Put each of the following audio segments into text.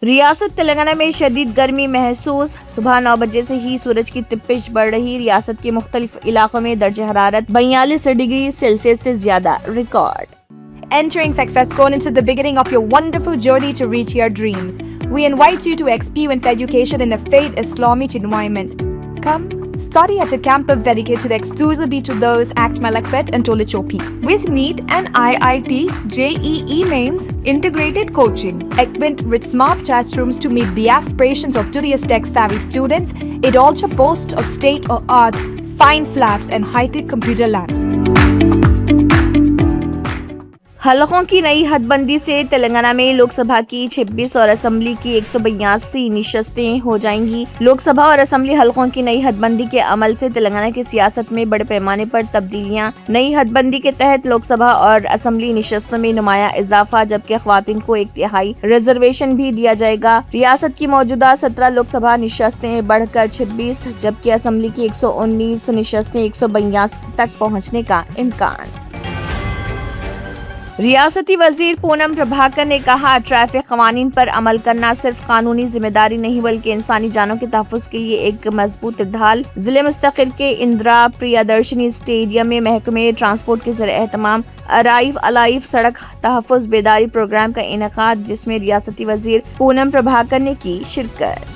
रियासत तेलंगाना में शदीद गर्मी महसूस। सुबह 9 बजे से ही सूरज की तपिश बढ़ रही। रियासत के मुख्तलिफ इलाकों में दर्ज हरारत 42 डिग्री सेल्सियस से ज्यादा record. Entering FECFESCON into the beginning of your wonderful journey to reach your dreams. We invite you to experience education in a faith Islamic environment. Come, study at a campus dedicated exclusively to those at Malakpet and Tolichopi. With NEET and IIT, JEE mains, integrated coaching, equipped with smart classrooms to meet the aspirations of today's tech-savvy students, it also boasts of state-of-the-art fine flats and high-tech computer lab. हलकों की नई हदबंदी से तेलंगाना में लोकसभा की 26 और assembly की 182 निशस्तें हो जाएंगी। लोकसभा और असेंबली हलकों की नई हदबंदी के अमल से तेलंगाना की सियासत में बड़े पैमाने पर तब्दीलियां। नई हदबंदी के तहत लोकसभा और असेंबली निशस्तों में नुमाया इजाफा, जबकि ख्वातीन को 1/3 रिजर्वेशन भी दिया जाएगा। रियासत की मौजूदा 17 लोकसभा निशस्तें बढ़कर 26, जबकि असेंबली की 119 निशस्तें 182 तक पहुँचने का इम्कान। रियासती वजीर पूनम प्रभाकर ने कहा, ट्रैफिक कवानीन पर अमल करना सिर्फ कानूनी जिम्मेदारी नहीं बल्कि इंसानी जानों के तहफ्फुज़ के लिए एक मजबूत ढाल। जिले मुस्तकिल के इंदिरा प्रियदर्शनी स्टेडियम में महकमे ट्रांसपोर्ट के ज़रिए एहतमाम अराइव अलाइव सड़क तहफ्फुज़ बेदारी प्रोग्राम का इनेकाद, जिसमें रियासती वजीर पूनम प्रभाकर ने की शिरकत।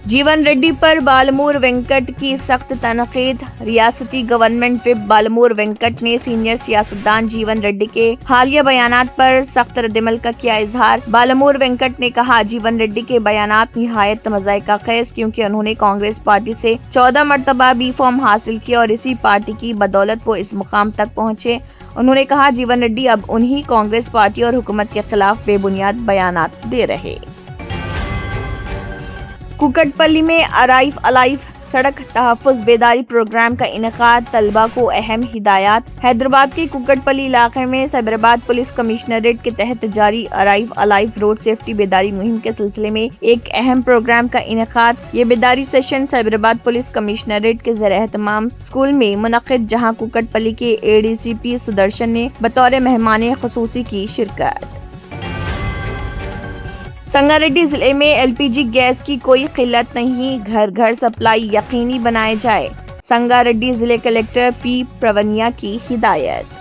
जीवन रेड्डी पर बालमूर वेंकट की सख्त तनकीद। रियासती गवर्नमेंट विप बालमूर वेंकट ने सीनियर सियासतदान जीवन रेड्डी के हालिया बयानात पर सख्त रद्दमल का किया इजहार। बालमूर वेंकट ने कहा, जीवन रेड्डी के बयानात निहायत मज़ाइका खेज, क्योंकि उन्होंने कांग्रेस पार्टी से 14 मरतबा बी फॉर्म हासिल किया और इसी पार्टी की बदौलत वो इस मुकाम तक पहुंचे। उन्होंने कहा, जीवन रेड्डी अब उन्हीं कांग्रेस पार्टी और हुकूमत के खिलाफ बेबुनियाद बयानात दे रहे। कुकटपल्ली में अराइव अलाइव सड़क तहफ्फुज़ बेदारी प्रोग्राम का इनेकाद, तलबा को अहम हिदायत। हैदराबाद के कुकटपल्ली इलाके में साइबराबाद पुलिस कमिश्नरेट के तहत जारी अराइव अलाइव रोड सेफ्टी बेदारी मुहिम के सिलसिले में एक अहम प्रोग्राम का इनेकाद। ये बेदारी सेशन साइबराबाद पुलिस कमिश्नरेट के ज़रिए एहतमाम स्कूल में मुनक़िद, जहाँ कुकटपल्ली के ADCP सुदर्शन ने बतौर मेहमान ख़ुसूसी की शिरकत। संगारेड्डी जिले में LPG गैस की कोई किल्लत नहीं, घर घर सप्लाई यकीनी बनाए जाए। संगारेड्डी जिले कलेक्टर P प्रवनिया की हिदायत।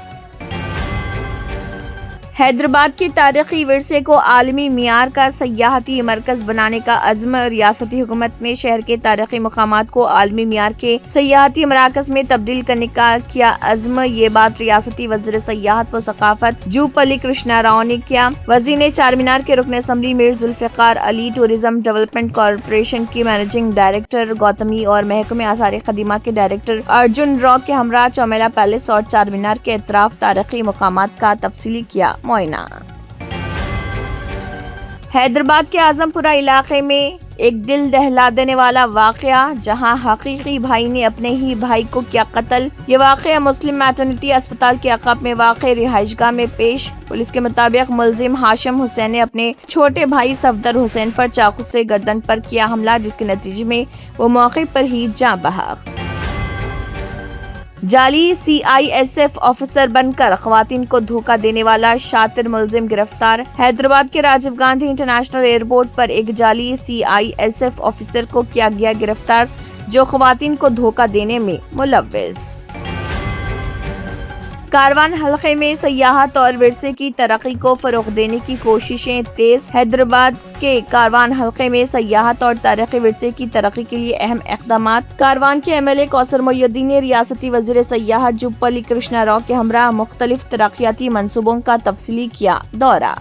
हैदराबाद के तारीखी विरसे को आलमी मियार का सयाहती मरकज बनाने का अज़्म। रियासती हुकूमत ने शहर के तारीखी मकामात को आलमी मियार के सयाहती मराकज में तब्दील करने का किया अज़्म। ये बात रियासती वज़ीर सयाहत व सकाफत जूपल्ली कृष्णा राव ने किया। वज़ीर ने चार मीनार के रुकन assembly Mir Zulfiqar Ali, tourism development corporation की मैनेजिंग डायरेक्टर गौतमी और महकमे आसार खदीमा के डायरेक्टर अर्जुन राव के हमरा चौमेला पैलेस और चार मीनार के अतराफ तारीखी मकामात का तफसीली किया मुआयना। हैदराबाद के आजमपुरा इलाके में एक दिल दहला देने वाला वाकया, जहां हकीकी भाई ने अपने ही भाई को किया कत्ल। ये वाकया मुस्लिम मैटरनिटी अस्पताल के अक़ब में वाक़े रिहाइशगाह में पेश। पुलिस के मुताबिक मुलजिम हाशिम हुसैन ने अपने छोटे भाई सफदर हुसैन पर चाकू से गर्दन पर किया हमला, जिसके नतीजे में वो मौके पर ही जाँ बहक। जाली CISF ऑफिसर बनकर ख्वातीन को धोखा देने वाला शातिर मुलजिम गिरफ्तार। हैदराबाद के राजीव गांधी इंटरनेशनल एयरपोर्ट पर एक जाली CISF ऑफिसर को किया गया गिरफ्तार, जो ख्वातीन को धोखा देने में मुलव्विस। कारवान हलके में सयाहत और विरसे की तरक्की को फरोग देने की कोशिशें तेज। हैदराबाद के कारवान हलके में सयाहत और तारीखी विरसे की तरक्की के लिए अहम इक़दामात। कारवान के MLA कौसर मोइनुद्दीन ने रियासती वज़ीर सयाहत जूपल्ली कृष्णा राव के हमरा मुख्तलिफ तरक्याती मंसूबों का तफसीली किया दौरा।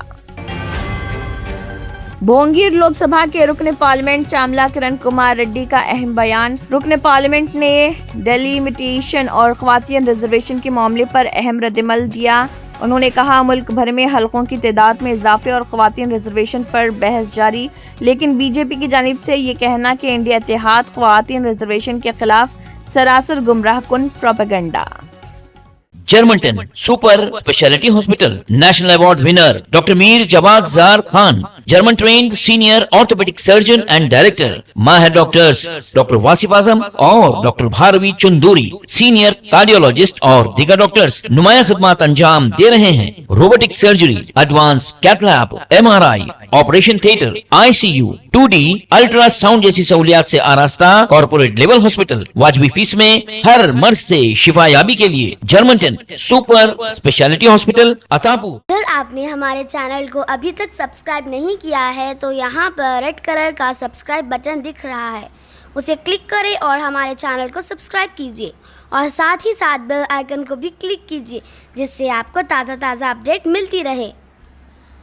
भोंगीर लोकसभा के रुकन पार्लियामेंट चामला किरण कुमार रेड्डी का अहम बयान। रुकन पार्लियामेंट ने डेलिमिटेशन और ख्वातीन रिजर्वेशन के मामले पर अहम रद्दमल दिया। उन्होंने कहा, मुल्क भर में हलकों की तादाद में इजाफे और ख्वातीन रिजर्वेशन पर बहस जारी, लेकिन BJP की जानिब से ये कहना कि इंडिया इत्तेहाद ख्वातीन रिजर्वेशन के खिलाफ सरासर गुमराह कुन प्रोपेगेंडा। जर्मनटन super speciality hospital, national award winner doctor Mir Jawad Zar Khan, German trained senior orthopaedic surgeon and director, माहिर डॉक्टर्स डॉक्टर वासिफ आजम और doctor Bharvi Chanduri, senior cardiologist और दीगर डॉक्टर्स नुमाया खिदमत अंजाम दे रहे हैं। Robotic surgery, advance cath lab, MRI, operation theatre, ICU, 2D ultrasound जैसी सहूलियात से आरास्ता कॉर्पोरेट लेवल हॉस्पिटल, वाजबी फीस में हर मर्ज से शिफायाबी के लिए German super speciality hospital Attapur. अगर आपने हमारे चैनल को अभी तक सब्सक्राइब नहीं किया है तो यहाँ पर रेड कलर का सब्सक्राइब बटन दिख रहा है, उसे क्लिक करें और हमारे चैनल को सब्सक्राइब कीजिए और साथ ही साथ बेल आइकन को भी क्लिक कीजिए, जिससे आपको ताज़ा अपडेट मिलती रहे।